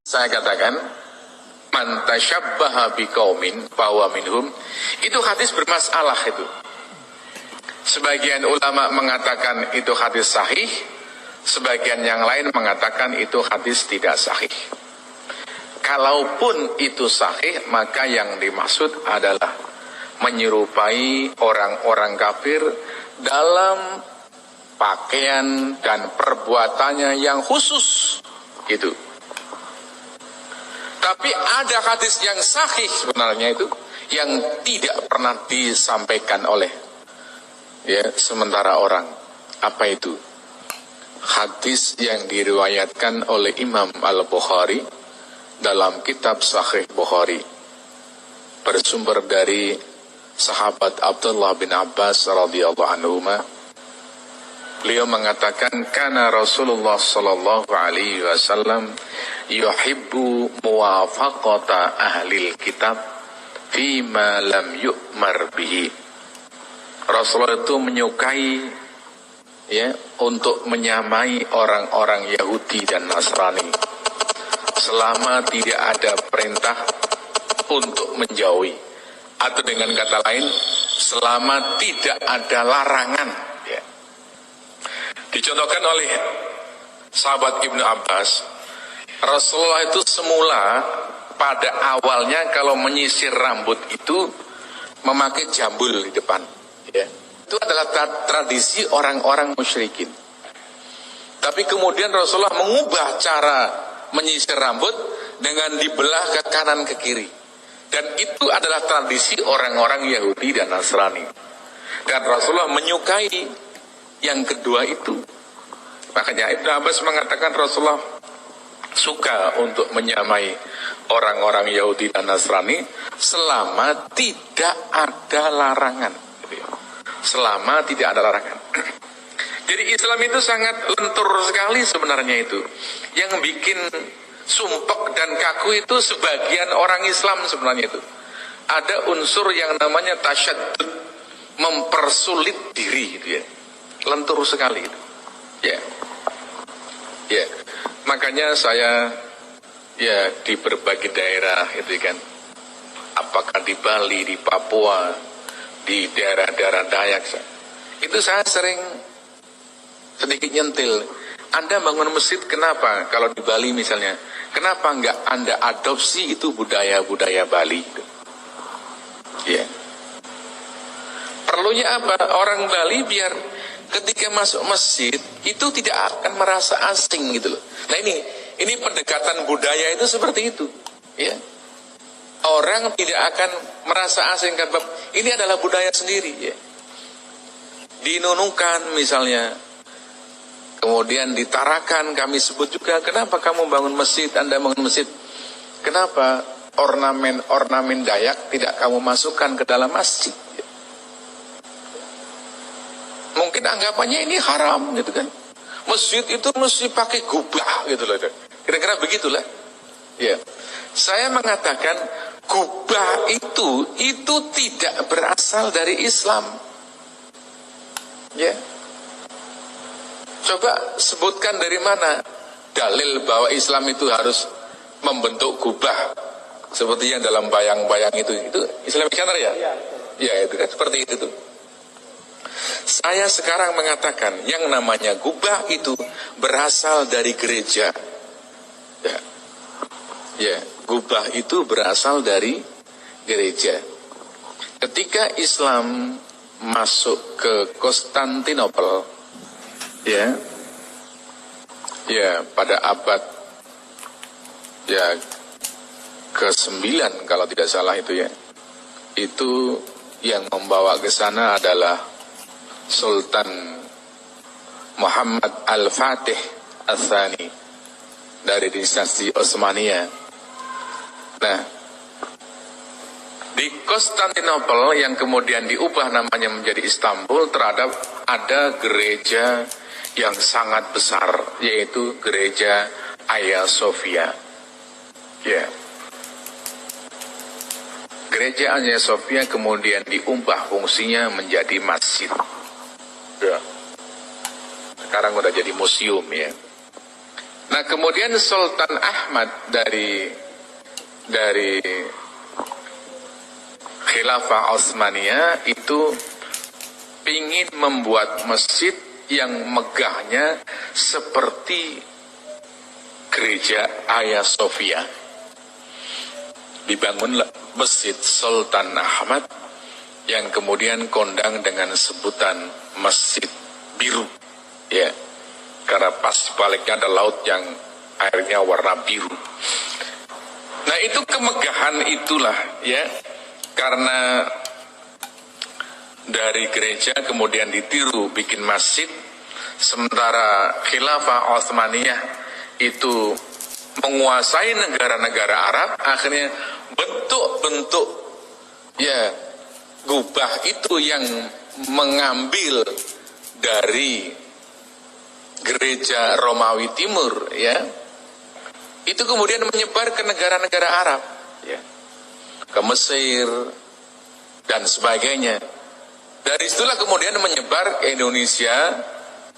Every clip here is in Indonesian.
Saya katakan, man tasyabbaha biqaumin fahuwa minhum. Itu hadis bermasalah itu. Sebagian ulama mengatakan itu hadis sahih, sebagian yang lain mengatakan itu hadis tidak sahih. Kalaupun itu sahih, maka yang dimaksud adalah menyerupai orang-orang kafir dalam pakaian dan perbuatannya yang khusus gitu. Tapi ada hadis yang sahih sebenarnya itu yang tidak pernah disampaikan oleh sementara orang. Apa itu? Hadis yang diriwayatkan oleh Imam Al-Bukhari dalam kitab Sahih Bukhari, bersumber dari sahabat Abdullah bin Abbas radhiyallahu anhuma. Beliau mengatakan, kana Rasulullah sallallahu alaihi wasallam yuhibbu muwafaqata ahlil kitab fima lam yu'mar bihi. Rasulullah itu menyukai untuk menyamai orang-orang Yahudi dan Nasrani selama tidak ada perintah untuk menjauhi, atau dengan kata lain, selama tidak ada larangan. Dicontohkan oleh sahabat Ibnu Abbas, Rasulullah itu semula pada awalnya kalau menyisir rambut itu memakai jambul di depan. Itu adalah tradisi orang-orang musyrikin. Tapi kemudian Rasulullah mengubah cara menyisir rambut dengan dibelah ke kanan ke kiri. Dan itu adalah tradisi orang-orang Yahudi dan Nasrani. Dan Rasulullah menyukai yang kedua itu. Makanya Ibnu Abbas mengatakan Rasulullah suka untuk menyamai orang-orang Yahudi dan Nasrani selama tidak ada larangan. Selama tidak ada larangan. Jadi Islam itu sangat lentur sekali sebenarnya itu. Yang bikin sumpek dan kaku itu sebagian orang Islam sebenarnya itu. Ada unsur yang namanya tasyaddud, mempersulit diri gitu ya. Lentur sekali itu. Makanya saya di berbagai daerah itu kan, apakah di Bali, di Papua, di daerah-daerah Dayak, itu saya sering sedikit nyentil. Anda bangun masjid kenapa? Kalau di Bali misalnya, kenapa enggak Anda adopsi itu budaya-budaya Bali? Perlunya apa? Orang Bali biar ketika masuk masjid itu tidak akan merasa asing gitu loh. Nah ini pendekatan budaya itu seperti itu. Orang tidak akan merasa asing karena ini adalah budaya sendiri. Di Nunukan misalnya, kemudian di Tarakan kami sebut juga, kenapa kamu bangun masjid, Anda bangun masjid? Kenapa ornamen Dayak tidak kamu masukkan ke dalam masjid? Mungkin anggapannya ini haram gitu kan. Masjid itu mesti pakai gubah gitu loh. Kira-kira begitulah. Saya mengatakan gubah itu tidak berasal dari Islam. Coba sebutkan dari mana dalil bahwa Islam itu harus membentuk gubah seperti yang dalam bayang-bayang itu Islamic Center ya? Itu kan seperti itu tuh. Saya sekarang mengatakan yang namanya gubah itu berasal dari gereja. Gubah itu berasal dari gereja. Ketika Islam masuk ke Konstantinopel, pada abad ke-9 kalau tidak salah itu yang membawa ke sana adalah Sultan Muhammad Al-Fatih Al-Thani dari dinasti Utsmaniyah. Nah, di Konstantinopel yang kemudian diubah namanya menjadi Istanbul, ada gereja yang sangat besar, yaitu gereja Hagia Sophia. Gereja Hagia Sophia kemudian diubah fungsinya menjadi masjid. Sekarang udah jadi museum Nah, kemudian Sultan Ahmad dari Khilafah Utsmaniyah itu ingin membuat masjid yang megahnya seperti gereja Hagia Sophia. Dibangunlah Masjid Sultan Ahmad yang kemudian kondang dengan sebutan Masjid Biru, ya, karena pas baliknya ada laut yang airnya warna biru. Nah, itu kemegahan itulah, ya, karena dari gereja kemudian ditiru bikin masjid, sementara Khilafah Utsmaniyah itu menguasai negara-negara Arab, akhirnya bentuk-bentuk, ya, gubah itu yang mengambil dari gereja Romawi Timur, ya, itu kemudian menyebar ke negara-negara Arab, ya, ke Mesir dan sebagainya. Dari situlah kemudian menyebar ke Indonesia,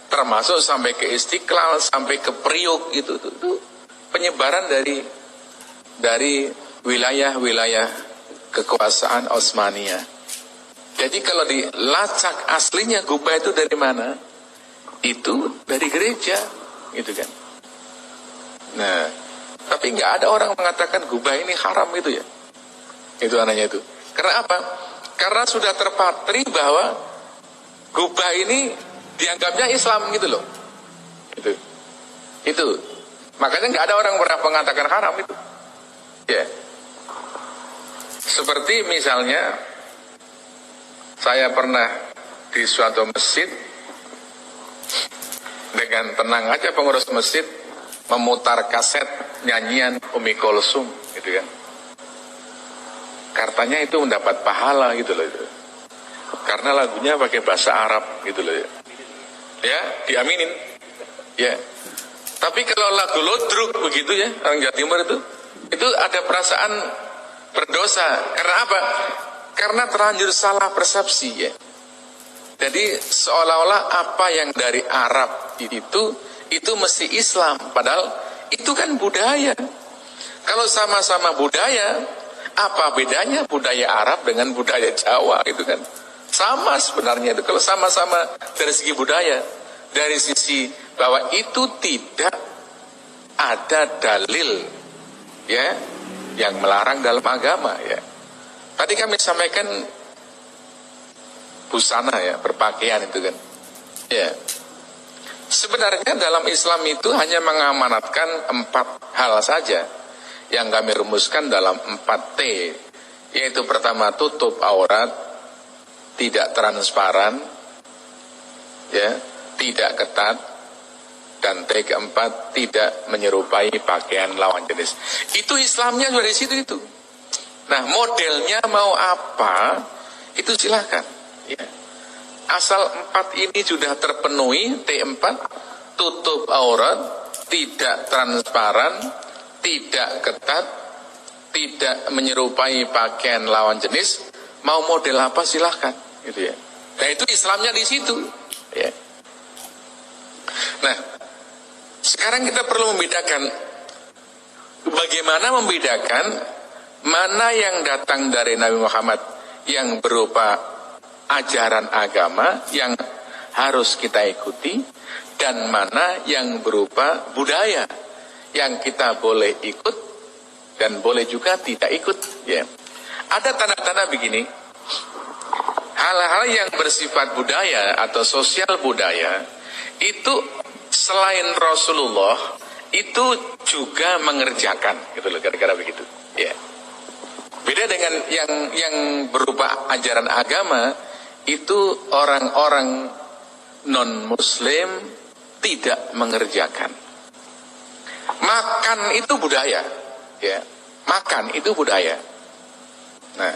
termasuk sampai ke Istiqlal, sampai ke Priok, itu penyebaran dari wilayah-wilayah kekuasaan Utsmaniyah. Jadi kalau dilacak aslinya gubah itu dari mana? Itu dari gereja, gitu kan. Nah, tapi nggak ada orang mengatakan gubah ini haram itu, ya. Itu anehnya itu. Karena apa? Karena sudah terpatri bahwa gubah ini dianggapnya Islam, gitu loh. Itu. Makanya nggak ada orang pernah mengatakan haram itu. Ya. Seperti misalnya saya pernah di suatu masjid, dengan tenang aja pengurus masjid memutar kaset nyanyian Umi Kulsum, gitu kan. Katanya itu mendapat pahala, gitu loh itu. Karena lagunya pakai bahasa Arab, gitu loh ya. Ya, diaminin. Ya. Tapi kalau lagu lodruk begitu, ya, orang Jawa Timur itu ada perasaan berdosa. Karena apa? Karena terlanjur salah persepsi, ya. Jadi seolah-olah apa yang dari Arab itu mesti Islam, padahal itu kan budaya. Kalau sama-sama budaya, apa bedanya budaya Arab dengan budaya Jawa, itu kan sama sebenarnya itu. Kalau sama-sama dari segi budaya, dari sisi bahwa itu tidak ada dalil, ya, yang melarang dalam agama, ya. Tadi kami sampaikan busana, ya, berpakaian itu kan, ya. Sebenarnya dalam Islam itu hanya mengamanatkan 4 hal saja yang kami rumuskan dalam 4T, yaitu pertama tutup aurat, tidak transparan, ya, tidak ketat, dan T keempat tidak menyerupai pakaian lawan jenis. Itu Islamnya dari situ itu. Nah, modelnya mau apa itu silahkan, ya. Asal 4 ini sudah terpenuhi, T4, tutup aurat, tidak transparan, tidak ketat, tidak menyerupai pakaian lawan jenis, mau model apa silahkan, gitu ya. Nah, itu Islamnya di situ, ya. Nah, sekarang kita perlu membedakan, bagaimana membedakan mana yang datang dari Nabi Muhammad yang berupa ajaran agama yang harus kita ikuti, dan mana yang berupa budaya yang kita boleh ikut dan boleh juga tidak ikut, ya. Ada tanda-tanda begini, hal-hal yang bersifat budaya atau sosial budaya itu selain Rasulullah itu juga mengerjakan, gitu loh, kira-kira begitu, ya. Beda dengan yang berupa ajaran agama, itu orang-orang non-muslim tidak mengerjakan. Makan itu budaya, ya. Makan itu budaya. Nah,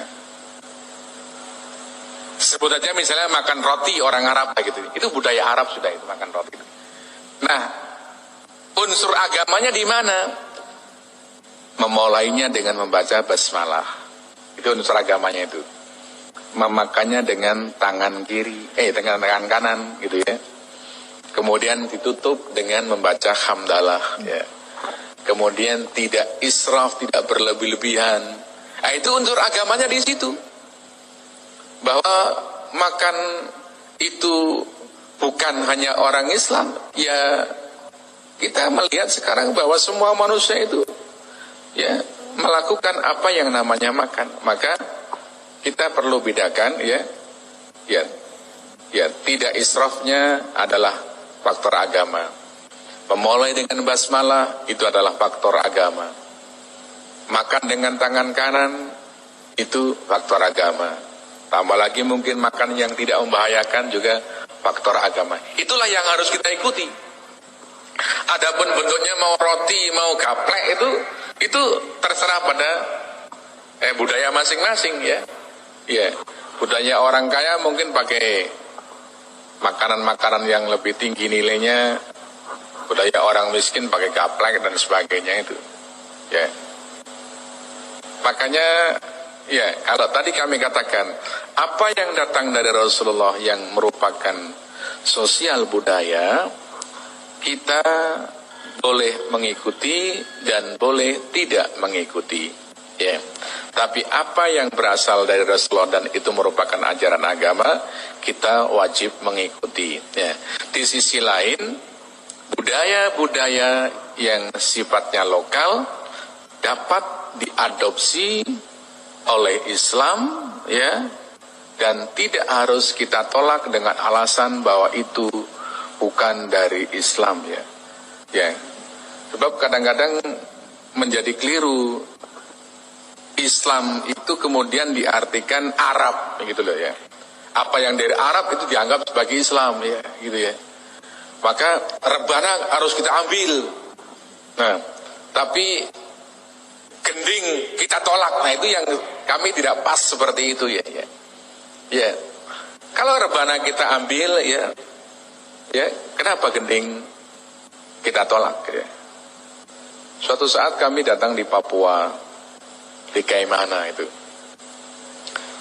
sebut aja misalnya makan roti orang Arab gitu. Itu budaya Arab sudah, itu makan roti. Nah, unsur agamanya di mana? Memulainya dengan membaca basmalah. Itu unsur agamanya itu. Memakannya dengan tangan kiri, dengan tangan kanan, gitu ya. Kemudian ditutup dengan membaca hamdalah, ya. Kemudian tidak israf, tidak berlebih-lebihan. Nah, itu unsur agamanya di situ. Bahwa makan itu bukan hanya orang Islam. Ya, kita melihat sekarang bahwa semua manusia itu ya melakukan apa yang namanya makan. Maka kita perlu bedakan, ya, tidak israfnya adalah faktor agama. Memulai dengan basmalah itu adalah faktor agama. Makan dengan tangan kanan itu faktor agama. Tambah lagi mungkin makan yang tidak membahayakan juga faktor agama. Itulah yang harus kita ikuti. Adapun bentuknya mau roti, mau gaplek itu terserah pada budaya masing-masing, ya. Ya, budaya orang kaya mungkin pakai makanan-makanan yang lebih tinggi nilainya. Budaya orang miskin pakai gaplek dan sebagainya itu. Ya. Makanya ya, kalau tadi kami katakan apa yang datang dari Rasulullah yang merupakan sosial budaya, kita boleh mengikuti dan boleh tidak mengikuti, ya. Tapi apa yang berasal dari Rasulullah dan itu merupakan ajaran agama, kita wajib mengikuti, ya. Di sisi lain, budaya-budaya yang sifatnya lokal dapat diadopsi oleh Islam, ya, dan tidak harus kita tolak dengan alasan bahwa itu bukan dari Islam, ya. Ya. Sebab kadang-kadang menjadi keliru. Islam itu kemudian diartikan Arab, gitu loh, ya. Apa yang dari Arab itu dianggap sebagai Islam, ya, gitu, ya. Maka rebana harus kita ambil. Nah, tapi gending kita tolak. Nah, itu yang kami tidak pas seperti itu, ya. Ya. Kalau rebana kita ambil, ya, kenapa gending kita tolak, ya? Suatu saat kami datang di Papua, di Kaimana itu.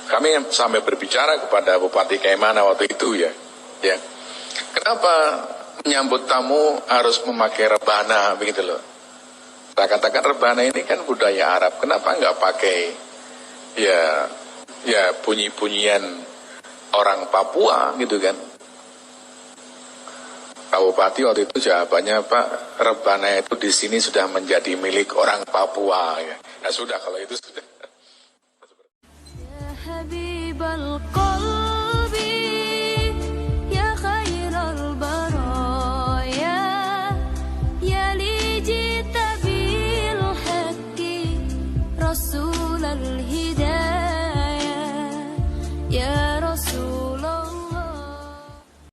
Kami sampai berbicara kepada Bupati Kaimana waktu itu, ya. Ya. Kenapa menyambut tamu harus memakai rebana, begitu loh. Saya katakan rebana ini kan budaya Arab. Kenapa nggak pakai ya bunyi-bunyian orang Papua, gitu kan? Pak Bupati waktu itu jawabannya, Pak, rebana itu di sini sudah menjadi milik orang Papua, ya. Nah, sudah, kalau itu sudah. Ya Habibal Qalbi, ya Khairal Baraya, ya li jita bil haqqi, Rasulal Hidayah, ya Rasul